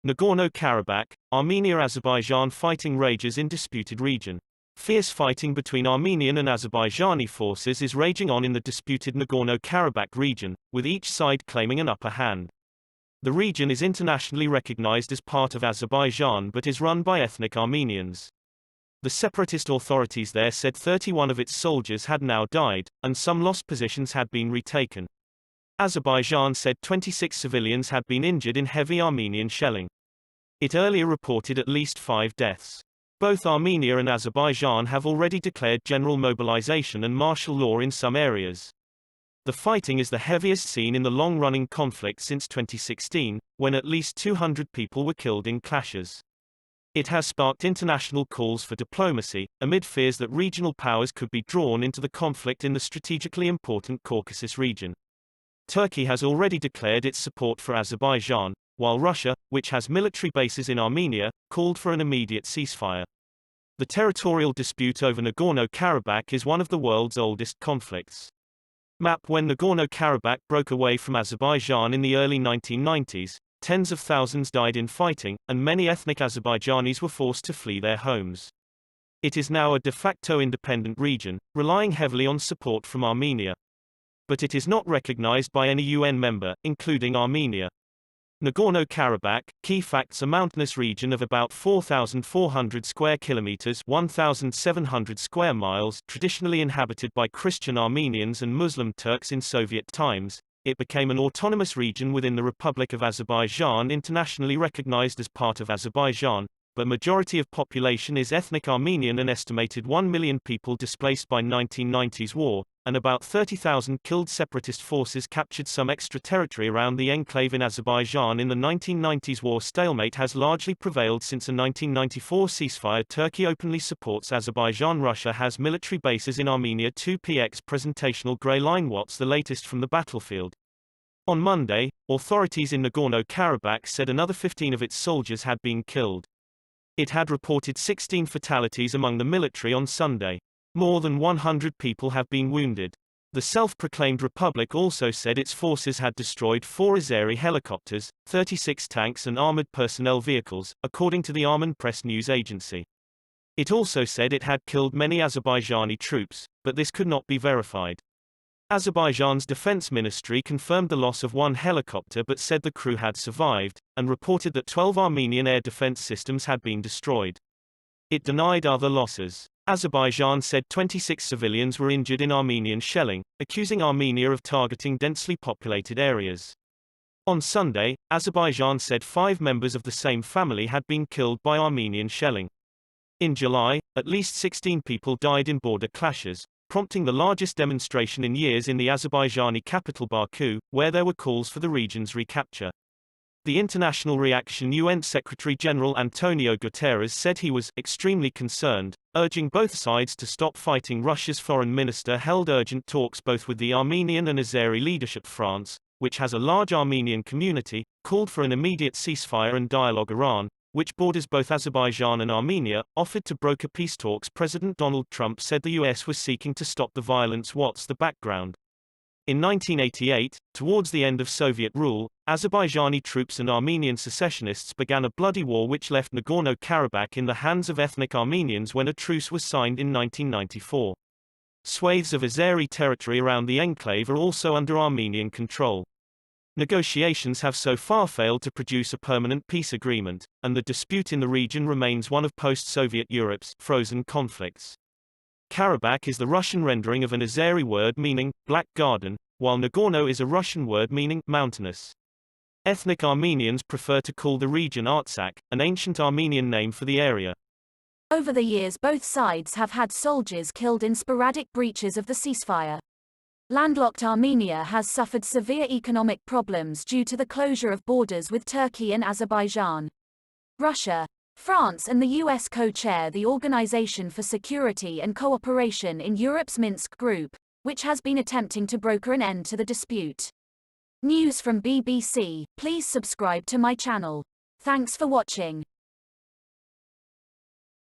Nagorno-Karabakh, Armenia-Azerbaijan fighting rages in disputed region. Fierce fighting between Armenian and Azerbaijani forces is raging on in the disputed Nagorno-Karabakh region, with each side claiming an upper hand. The region is internationally recognized as part of Azerbaijan but is run by ethnic Armenians. The separatist authorities there said 31 of its soldiers had now died, and some lost positions had been retaken. Azerbaijan said 26 civilians had been injured in heavy Armenian shelling. It earlier reported at least 5 deaths. Both Armenia and Azerbaijan have already declared general mobilization and martial law in some areas. The fighting is the heaviest seen in the long-running conflict since 2016, when at least 200 people were killed in clashes. It has sparked international calls for diplomacy, amid fears that regional powers could be drawn into the conflict in the strategically important Caucasus region. Turkey has already declared its support for Azerbaijan, while Russia, which has military bases in Armenia, called for an immediate ceasefire. The territorial dispute over Nagorno-Karabakh is one of the world's oldest conflicts. Map: when Nagorno-Karabakh broke away from Azerbaijan in the early 1990s, tens of thousands died in fighting, and many ethnic Azerbaijanis were forced to flee their homes. It is now a de facto independent region, relying heavily on support from Armenia. But it is not recognized by any UN member, including Armenia. Nagorno-Karabakh, key facts: a mountainous region of about 4,400 square kilometers, 1,700 square miles, traditionally inhabited by Christian Armenians and Muslim Turks in Soviet times. It became an autonomous region within the Republic of Azerbaijan, internationally recognized as part of Azerbaijan, but majority of population is ethnic Armenian. An estimated 1 million people displaced by 1990s war, and about 30,000 killed. Separatist forces captured some extra territory around the enclave in Azerbaijan in the 1990s war. Stalemate has largely prevailed since a 1994 ceasefire. Turkey openly supports Azerbaijan. Russia has military bases in Armenia. 2px presentational grey line. What's the latest from the battlefield? On Monday, authorities in Nagorno-Karabakh said another 15 of its soldiers had been killed. It had reported 16 fatalities among the military on Sunday. More than 100 people have been wounded. The self-proclaimed republic also said its forces had destroyed 4 Azeri helicopters, 36 tanks and armored personnel vehicles, according to the Armen press news agency. It also said it had killed many Azerbaijani troops, but this could not be verified. Azerbaijan's defense ministry confirmed the loss of 1 helicopter but said the crew had survived, and reported that 12 Armenian air defense systems had been destroyed. It denied other losses. Azerbaijan said 26 civilians were injured in Armenian shelling, accusing Armenia of targeting densely populated areas. On Sunday, Azerbaijan said 5 members of the same family had been killed by Armenian shelling. In July, at least 16 people died in border clashes, prompting the largest demonstration in years in the Azerbaijani capital Baku, where there were calls for the region's recapture. The international reaction: UN Secretary-General Antonio Guterres said he was extremely concerned, urging both sides to stop fighting. Russia's foreign minister held urgent talks both with the Armenian and Azeri leadership. France, which has a large Armenian community, called for an immediate ceasefire and dialogue. Iran, which borders both Azerbaijan and Armenia, offered to broker peace talks. President Donald Trump said the U.S. was seeking to stop the violence. What's the background? In 1988, towards the end of Soviet rule, Azerbaijani troops and Armenian secessionists began a bloody war which left Nagorno-Karabakh in the hands of ethnic Armenians when a truce was signed in 1994. Swathes of Azeri territory around the enclave are also under Armenian control. Negotiations have so far failed to produce a permanent peace agreement, and the dispute in the region remains one of post-Soviet Europe's frozen conflicts. Karabakh is the Russian rendering of an Azeri word meaning black garden, while Nagorno is a Russian word meaning mountainous. Ethnic Armenians prefer to call the region Artsakh, an ancient Armenian name for the area. Over the years, both sides have had soldiers killed in sporadic breaches of the ceasefire. Landlocked Armenia has suffered severe economic problems due to the closure of borders with Turkey and Azerbaijan. Russia, France and the US co-chair the Organization for Security and Cooperation in Europe's Minsk Group, which has been attempting to broker an end to the dispute. News from BBC. Please subscribe to my channel. Thanks for watching.